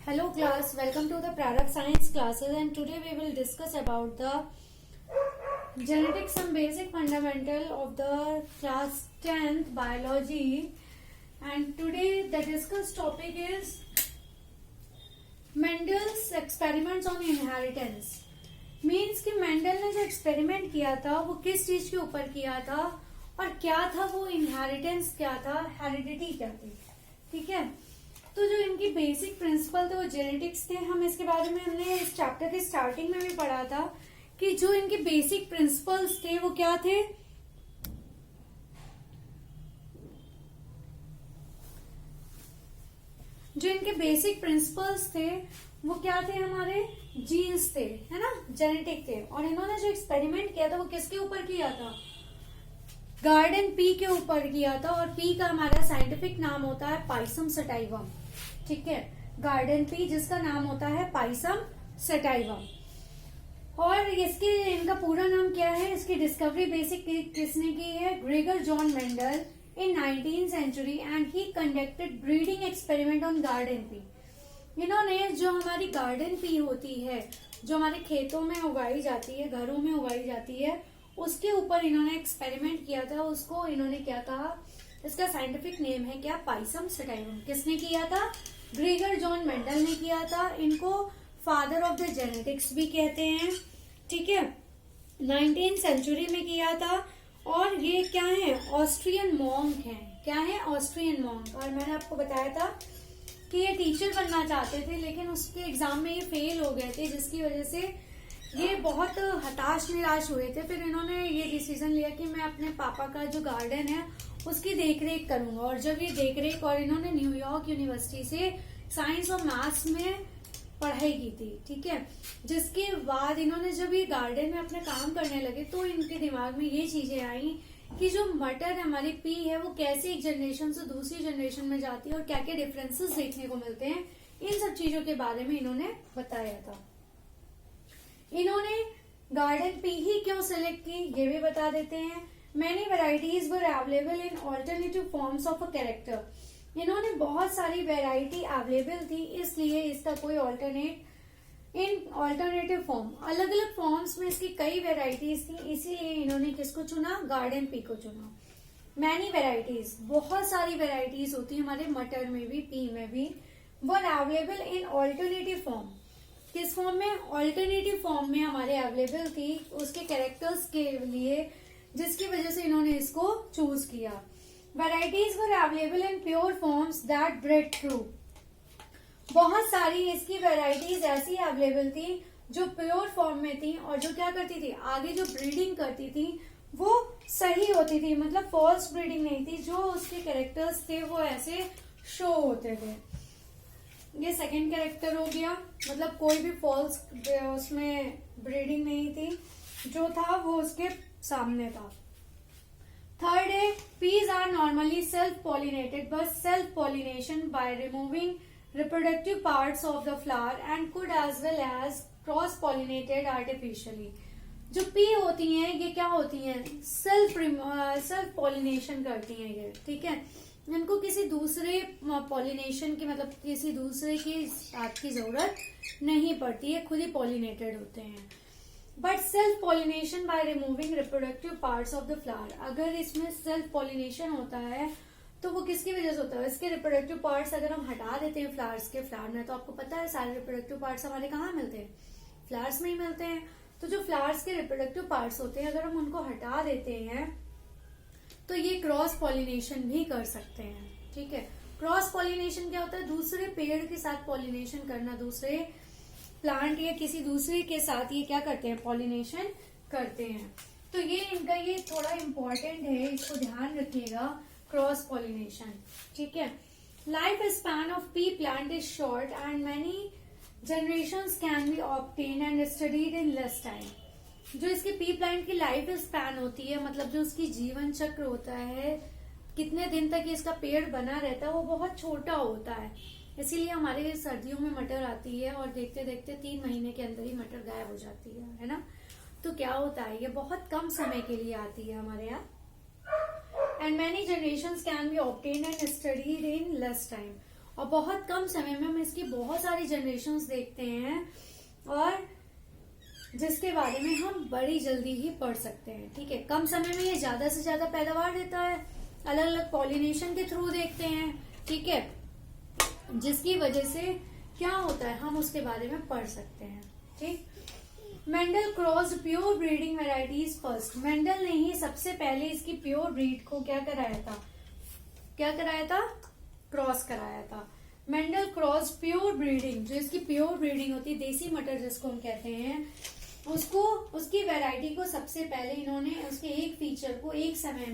Hello class, welcome to the Prarabh Science classes, and today we will discuss about the genetics, some basic fundamental of the class 10th biology. And today the discussed topic is Mendel's experiments on inheritance. Means कि Mendel ने जो experiment किया था वो किस चीज के ऊपर किया था और क्या था वो इनहेरिटेंस क्या था, हेरिडिटी क्या थी. ठीक है, तो जो इनकी बेसिक प्रिंसिपल थे वो जेनेटिक्स थे. हम इसके बारे में हमने इस चैप्टर के स्टार्टिंग में भी पढ़ा था कि जो इनके बेसिक प्रिंसिपल्स थे वो क्या थे. जो इनके बेसिक प्रिंसिपल्स थे वो क्या थे, हमारे जीन्स थे, है ना, जेनेटिक थे. और इन्होंने जो एक्सपेरिमेंट किया था वो किसके ऊपर किया था, गार्डन पी के ऊपर किया था. और पी का हमारा साइंटिफिक नाम होता है पाइसम सटाइवम. ठीक है, गार्डन पी जिसका नाम होता है पाइसम सटाइवम. और इसके इनका पूरा नाम क्या है, इसकी डिस्कवरी बेसिक किसने की है, Gregor John Mendel in 19th century and he conducted breeding experiment on garden pea. इन्होंने जो हमारी गार्डन पी होती है, जो हमारे खेतों में उगाई जाती है, घरों में उगाई जाती है, उसके ऊपर इन्होंने एक्सपेरिमेंट किया था. उसको इन्होंने क्या कहा, इसका साइंटिफिक नेम है क्या, पाइसम सटाइवम. किसने किया था, ग्रेगर जॉन मेंडल ने किया था. इनको फादर ऑफ द जेनेटिक्स भी कहते हैं. ठीक है, 19th century में किया था. और ये क्या है, ऑस्ट्रियन मॉन्क है. क्या है, ऑस्ट्रियन मॉन्क. और मैंने आपको बताया था कि ये टीचर बनना चाहते थे लेकिन उसके एग्जाम में ये फेल हो गए थे, जिसकी वजह से ये बहुत हताश निराश हुए थे. फिर इन्होंने ये डिसीजन लिया कि मैं अपने पापा का जो गार्डन है उसकी देखरेख करूंगा. और जब ये देखरेख, और इन्होंने न्यूयॉर्क यूनिवर्सिटी से साइंस और मैथ्स में पढ़ाई की थी. ठीक है, जिसके बाद इन्होंने जब ये गार्डन में अपना काम करने लगे तो इनके दिमाग में ये चीजें आई कि जो मटर हमारी पी है वो कैसे एक जनरेशन से दूसरी जनरेशन में जाती है और क्या क्या डिफरेंसेस देखने को मिलते हैं. इन सब चीजों के बारे में इन्होंने बताया था. इन्होंने गार्डन पी ही क्यों सिलेक्ट की ये भी बता देते हैं. Many varieties were available in alternative forms of a character. इन्होंने बहुत सारी वेराइटी अवेलेबल थी, इसलिए इसका कोई ऑल्टरनेटिव फॉर्म, अलग अलग फॉर्म्स में इसकी कई वेराइटीज थी, इसीलिए इन्होंने किसको चुना, गार्डन पी को चुना. मैनी वेराइटीज, बहुत सारी वेराइटीज होती है हमारे मटर में भी, पी में भी. वर अवेलेबल इन ऑल्टरनेटिव फॉर्म. किस फॉर्म में, ऑल्टरनेटिव फॉर्म में हमारे अवेलेबल थी उसके कैरेक्टर्स के लिए, जिसकी वजह से इन्होंने इसको चूज किया. Varieties were available in pure forms that bread through. बहुत सारी इसकी वेराइटीज ऐसी अवेलेबल थी जो प्योर फॉर्म में थी और जो क्या करती थी, आगे जो ब्रीडिंग करती थी वो सही होती थी, मतलब फॉल्स ब्रीडिंग नहीं थी. जो उसके कैरेक्टर्स थे वो ऐसे शो होते थे. ये सेकंड कैरेक्टर हो गया, मतलब कोई भी फॉल्स उसमें ब्रीडिंग नहीं थी, जो था वो उसके सामने था. थर्ड है, peas are normally self-pollinated, but self-pollination by removing reproductive parts of the flower and could as well as cross-pollinated artificially. जो पी होती हैं ये क्या होती हैं, सेल्फ पॉलिनेशन करती हैं ये. ठीक है, इनको किसी दूसरे पॉलिनेशन की, मतलब किसी दूसरे के साथ की जरूरत नहीं पड़ती है, खुद ही पॉलिनेटेड होते हैं. But self pollination by removing reproductive parts of the flower. अगर इसमें सेल्फ पॉलिनेशन होता है तो वो किसकी वजह से होता है, इसके रिप्रोडक्टिव पार्ट्स अगर हम हटा देते हैं फ्लावर्स के, फ्लावर में तो आपको पता है सारे रिप्रोडक्टिव पार्ट्स हमारे कहाँ मिलते हैं, फ्लावर्स में ही मिलते हैं. तो जो फ्लावर्स के रिप्रोडक्टिव पार्ट्स होते हैं अगर हम उनको हटा देते हैं तो ये क्रॉस पॉलिनेशन भी कर सकते हैं. ठीक है, क्रॉस पॉलिनेशन क्या होता है, दूसरे पेड़ के साथ पॉलिनेशन करना, दूसरे प्लांट या किसी दूसरे के साथ ये क्या करते हैं, पॉलिनेशन करते हैं. तो ये इनका ये थोड़ा इम्पोर्टेंट है, इसको ध्यान रखिएगा, क्रॉस पॉलिनेशन. ठीक है, life span of P plant is short and many generations can be obtain and studied in less time. जो इसके पी प्लांट की लाइफ स्पैन होती है, मतलब जो उसकी जीवन चक्र होता है, कितने दिन तक इसका पेड़ बना रहता है, वो बहुत छोटा होता है. इसीलिए हमारे सर्दियों में मटर आती है और देखते देखते 3 महीने के अंदर ही मटर गायब हो जाती है ना. तो क्या होता है, ये बहुत कम समय के लिए आती है हमारे यहाँ. And many generations can be obtained and studied in less time. और बहुत कम समय में हम इसकी बहुत सारी जनरेशन्स देखते हैं और जिसके बारे में हम बड़ी जल्दी ही पढ़ सकते हैं। ठीक है, कम समय में ये ज्यादा से ज्यादा पैदावार देता है, अलग अलग पॉलिनेशन के थ्रू देखते हैं। ठीक है, जिसकी वजह से क्या होता है हम उसके बारे में पढ़ सकते हैं। ठीक, Mendel crossed pure breeding varieties first. Mendel ने ही सबसे पहले इसकी प्योर ब्रीड को क्या कराया था, क्रॉस कराया था। मेंडल क्रॉस प्योर ब्रीडिंग, जो इसकी प्योर ब्रीडिंग होती है, देसी मटर जिसको हम कहते हैं, उसको, उसकी वैरायटी को सबसे पहले इन्होंने उसके एक फीचर को एक समय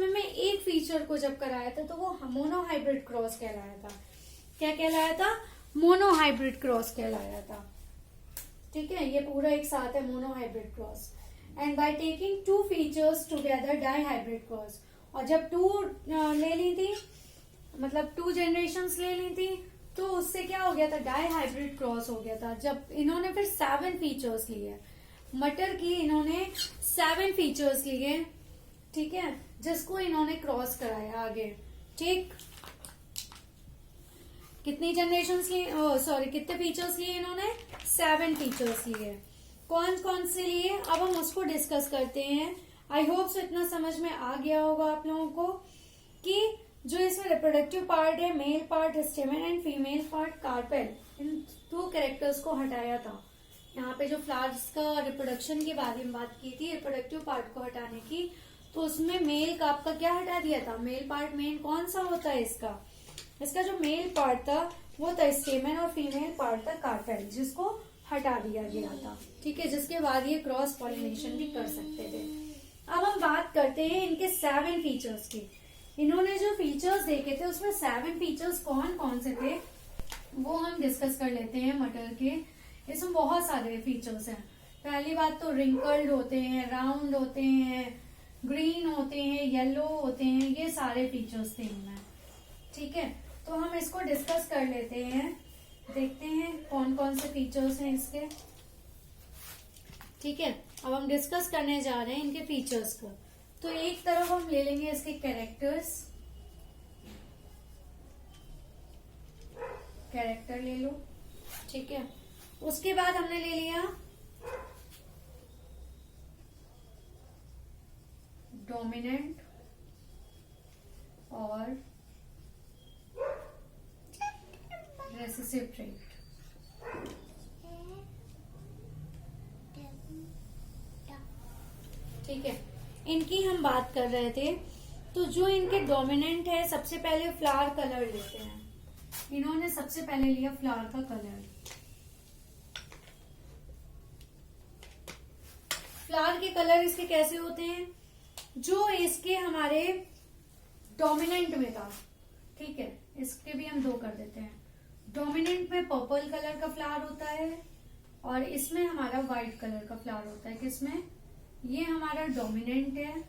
में एक फीचर को जब कराया था तो वो मोनोहाइब्रिड क्रॉस कहलाया था। क्या कहलाया था? मोनोहाइब्रिड क्रॉस कहलाया था। ठीक है, ये पूरा एक साथ है monohybrid cross. And by taking 2 features together dihybrid cross. और जब 2 ले ली थी, मतलब 2 जनरेशन्स ले ली थी, तो उससे क्या हो गया था, डाईहाइब्रिड क्रॉस हो गया था। जब इन्होंने फिर 7 फीचर्स लिए, मटर की इन्होंने 7 फीचर्स लिए। ठीक है, जिसको इन्होंने क्रॉस कराया आगे। ठीक, कितनी जनरेशन्स लिए, कितने फीचर्स लिए इन्होंने? 7 फीचर्स लिए। कौन कौन से लिए, अब हम उसको डिस्कस करते हैं। आई होप सो इतना समझ में आ गया होगा आप लोगों को कि जो इसमें रिप्रोडक्टिव पार्ट है, male part स्टेमन and female part carpel, in 2 characters को हटाया था। यहाँ पे जो फ्लावर्स का रिप्रोडक्शन के बारे में बात की थी, रिप्रोडक्टिव पार्ट को हटाने की, तो उसमें मेल का आपका क्या हटा दिया था? मेल पार्ट मेन कौन सा होता है इसका जो मेल पार्ट था वो था स्टेमन और फीमेल पार्ट था कार्पेल, जिसको हटा दिया गया था। ठीक है, जिसके बाद ये क्रॉस पॉलिनेशन भी कर सकते थे। अब हम बात करते हैं इनके 7 फीचर्स की। इन्होंने जो फीचर्स देखे थे उसमें 7 फीचर्स कौन कौन से थे वो हम डिस्कस कर लेते हैं मटर के। इसमें बहुत सारे फीचर्स हैं। पहली बात तो रिंकल्ड होते हैं, राउंड होते हैं, ग्रीन होते हैं, येलो होते हैं, ये सारे फीचर्स थे इनमें। ठीक है, तो हम इसको डिस्कस कर लेते हैं, देखते हैं कौन कौन से फीचर्स हैं इसके। ठीक है, अब हम डिस्कस करने जा रहे हैं इनके फीचर्स को। तो एक तरफ हम ले लेंगे इसके कैरेक्टर ले लो। ठीक है, उसके बाद हमने ले लिया डोमिनेंट और रेसेसिव ट्रेट। ठीक है, इनकी हम बात कर रहे थे। तो जो इनके डोमिनेंट है, सबसे पहले फ्लावर कलर लेते हैं। इन्होंने सबसे पहले लिया फ्लावर का कलर। फ्लावर के कलर इसके कैसे होते हैं? जो इसके हमारे डोमिनेंट में था, ठीक है, इसके भी हम 2 कर देते हैं। डोमिनेंट में पर्पल कलर का फ्लावर होता है और इसमें हमारा व्हाइट कलर का फ्लावर होता है। किसमें? ये हमारा डोमिनेंट है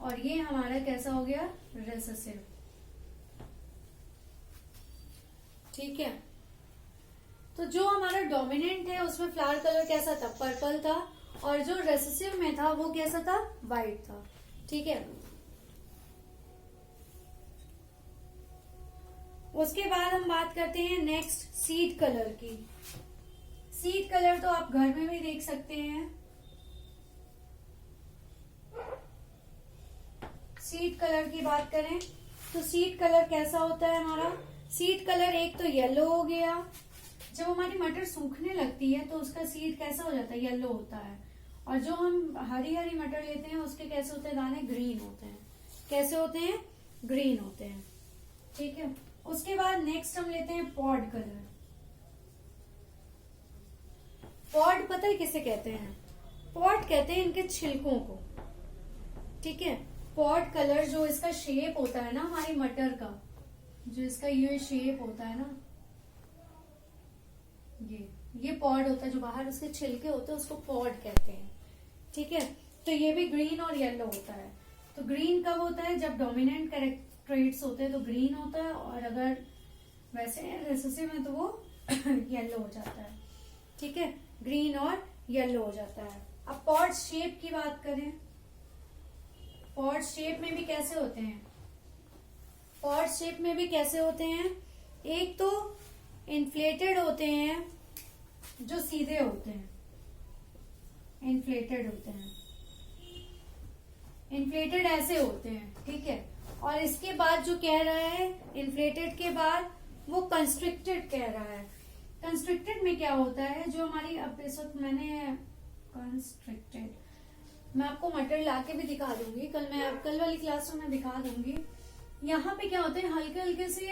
और ये हमारा कैसा हो गया? रेसेसिव। ठीक है, तो जो हमारा डोमिनेंट है उसमें फ्लावर कलर कैसा था? पर्पल था, और जो रेसेसिव में था वो कैसा था? व्हाइट था। ठीक है, उसके बाद हम बात करते हैं नेक्स्ट सीड कलर की। सीड कलर तो आप घर में भी देख सकते हैं। सीड कलर की बात करें तो सीड कलर कैसा होता है हमारा? सीड कलर एक तो येलो हो गया। जब हमारी मटर सूखने लगती है तो उसका सीड कैसा हो जाता है? येलो होता है। और जो हम हरी हरी मटर लेते हैं उसके कैसे होते हैं दाने? ग्रीन होते हैं। कैसे होते हैं? ग्रीन होते हैं। ठीक है, उसके बाद नेक्स्ट हम लेते हैं पॉड कलर। पॉड पता है किसे कहते हैं? पॉड कहते हैं इनके छिलकों को। ठीक है, पॉड कलर जो इसका शेप होता है ना हमारी मटर का, जो इसका ये शेप होता है ना, ये पॉड होता है, जो बाहर उसके छिलके होते हैं उसको पॉड कहते हैं। ठीक है, तो ये भी ग्रीन और येलो होता है। तो ग्रीन कब होता है? जब डोमिनेंट ट्रेट्स होते हैं तो ग्रीन होता है, और अगर वैसे रेसेसिव में तो वो येलो हो जाता है। ठीक है, ग्रीन और येलो हो जाता है। अब पॉड शेप की बात करें, पॉड शेप में भी कैसे होते हैं? पॉट शेप में भी कैसे होते हैं, एक तो इन्फ्लेटेड होते हैं जो सीधे होते हैं, इन्फ्लेटेड होते हैं, इन्फ्लेटेड ऐसे होते हैं, ठीक है। और इसके बाद जो कह रहा है इन्फ्लेटेड के बाद वो कंस्ट्रिक्टेड कह रहा है। कंस्ट्रिक्टेड में क्या होता है, जो हमारी अब इस वक्त मैंने कंस्ट्रिक्टेड, मैं आपको मटेरियल लाके भी दिखा दूंगी, कल वाली क्लास में मैं दिखा दूंगी। यहाँ पे क्या होते हैं, हल्के हल्के से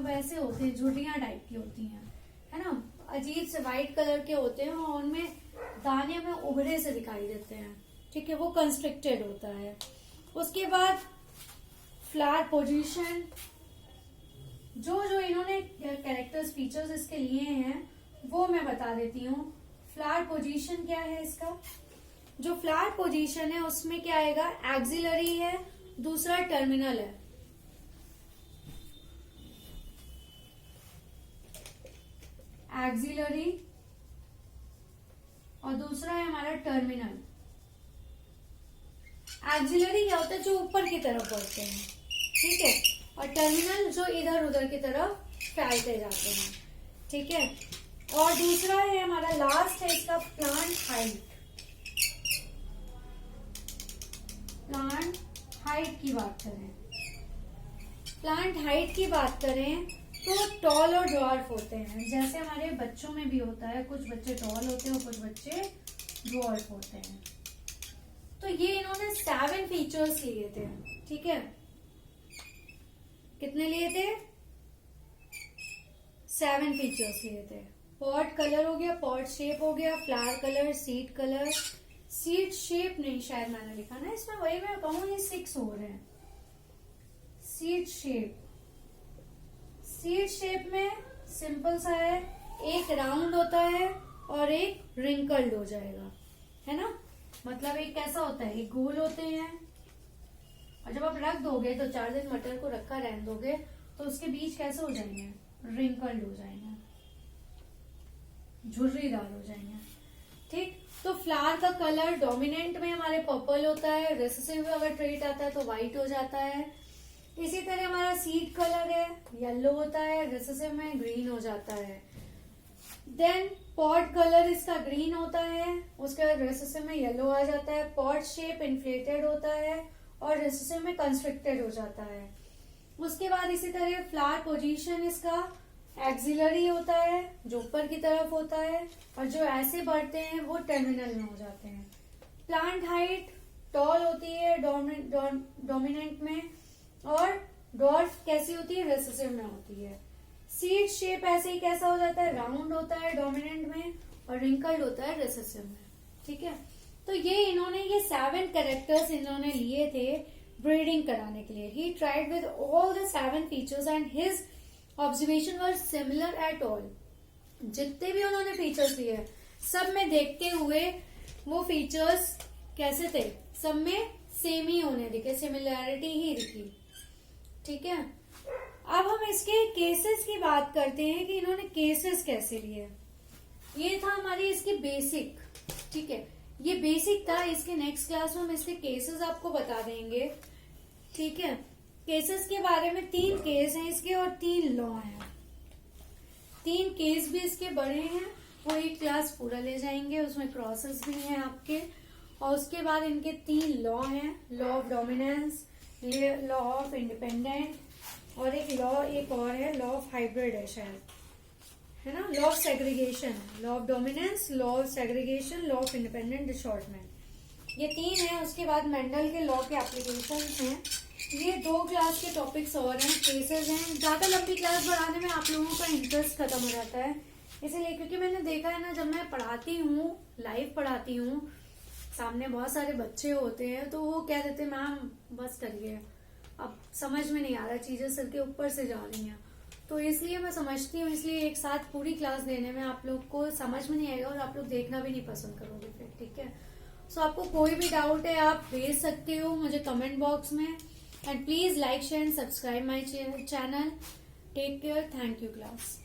वैसे होते हैं, झुर्रियां टाइप की होती हैं, है ना, अजीब से व्हाइट कलर के होते हैं और उनमें दाने में उभरे से दिखाई देते हैं, ठीक है, वो कंस्ट्रिक्टेड होता है। उसके बाद फ्लावर पोजीशन, जो जो इन्होंने कैरेक्टर्स फीचर्स इसके लिए हैं वो मैं बता देती हूँ। फ्लावर पोजीशन क्या है इसका, जो फ्लावर पोजीशन है उसमें क्या आएगा, एक्सिलरी है, दूसरा टर्मिनल है, एक्सिलरी, और दूसरा है हमारा टर्मिनल। एक्सिलरी क्या होता है, जो ऊपर की तरफ बढ़ते हैं, ठीक है, और टर्मिनल जो इधर उधर की तरफ फैलते जाते हैं, ठीक है। और दूसरा है हमारा लास्ट है इसका प्लांट हाइट। प्लांट हाइट की बात करें, प्लांट हाइट की बात करें तो टॉल और ड्वार्फ होते हैं, जैसे हमारे बच्चों में भी होता है, कुछ बच्चे टॉल होते हैं और कुछ बच्चे ड्वार्फ होते हैं। तो ये इन्होंने 7 फीचर्स लिए थे, ठीक है, कितने लिए थे, 7 फीचर्स लिए थे। पॉट कलर हो गया, पॉट शेप हो गया, flower colour, seed colour, seed shape नहीं शायद मैंने लिखा ना इसमें, वही मैं कहूँ ये 6 हो रहे हैं। सीड शेप, सीड शेप में सिंपल सा है, एक राउंड होता है और एक रिंकल्ड हो जाएगा, है ना, मतलब एक कैसा होता है, एक गोल होते हैं और जब आप रख दोगे तो 4 दिन मटर को रखा रहने दोगे तो उसके बीच कैसे हो जाएंगे, रिंकल्ड हो जाएंगे, झुर्रीदार हो जाएंगे, ठीक। तो फ्लावर का कलर डोमिनेंट में हमारे पर्पल होता है, रिसेसिव में अगर ट्रेट आता है तो व्हाइट हो जाता है। इसी तरह हमारा सीड कलर है, येलो होता है, रिसेसिव में ग्रीन हो जाता है। देन पॉट कलर इसका ग्रीन होता है, उसके बाद रिसेसिव में येलो आ जाता है। पॉट शेप इन्फ्लेटेड होता है और रिसेसिव में कंस्ट्रिक्टेड हो जाता है। उसके बाद इसी तरह फ्लावर पोजीशन इसका एक्सिलरी होता है, जो ऊपर की तरफ होता है, और जो ऐसे बढ़ते हैं वो टर्मिनल में हो जाते हैं। प्लांट हाइट टॉल होती है डोमिनेंट में, और ड्वार्फ कैसी होती है, रिसेसिव में होती है। सीड शेप ऐसे ही कैसा हो जाता है, राउंड होता है डोमिनेंट में और रिंकल्ड होता है रिसेसिव में, ठीक है। तो ये इन्होंने ये 7 कैरेक्टर्स इन्होंने लिए थे ब्रीडिंग कराने के लिए। He tried with all the 7 features and his observation were similar at all. जितने भी उन्होंने फीचर्स लिए सब में देखते हुए वो फीचर्स कैसे थे, सब में सेम ही होने दिखे, सिमिलैरिटी ही दिखी, ठीक है। अब हम इसके केसेस की बात करते हैं कि इन्होंने केसेस कैसे लिए। ये था हमारी इसकी बेसिक, ठीक है, ये बेसिक था। इसके नेक्स्ट क्लास में हम इसके केसेस आपको बता देंगे, ठीक है। केसेस के बारे में 3 केस हैं इसके और 3 लॉ हैं। 3 केस भी इसके बड़े हैं, वो एक क्लास पूरा ले जाएंगे, उसमें प्रोसेस भी हैं आपके। और उसके बाद इनके 3 लॉ हैं, law of dominance, law of independent, और एक और है लॉ ऑफ हाइब्रिड है शायद, है ना, law of segregation, law of dominance, law of segregation, law of independent assortment, ये 3 हैं। उसके बाद मेंडल के लॉ के एप्लीकेशन हैं। ये 2 क्लास के टॉपिक्स और हैं, केसेस हैं। ज्यादा लंबी क्लास बढ़ाने में आप लोगों का इंटरेस्ट खत्म हो जाता है, इसीलिए, क्योंकि मैंने देखा है ना, जब मैं पढ़ाती हूँ, लाइव पढ़ाती हूँ, सामने बहुत सारे बच्चे होते हैं तो वो कह देते मैम बस करिए, अब समझ में नहीं आ रहा, चीजें सिर के ऊपर से जा रही हैं। तो इसलिए मैं समझती हूँ, इसलिए एक साथ पूरी क्लास देने में आप लोग को समझ में नहीं आएगा और आप लोग देखना भी नहीं पसंद करोगे फिर, ठीक है। सो आपको कोई भी डाउट है आप भेज सकते हो मुझे कमेंट बॉक्स में। And please like share and subscribe my channel. Take care, thank you class.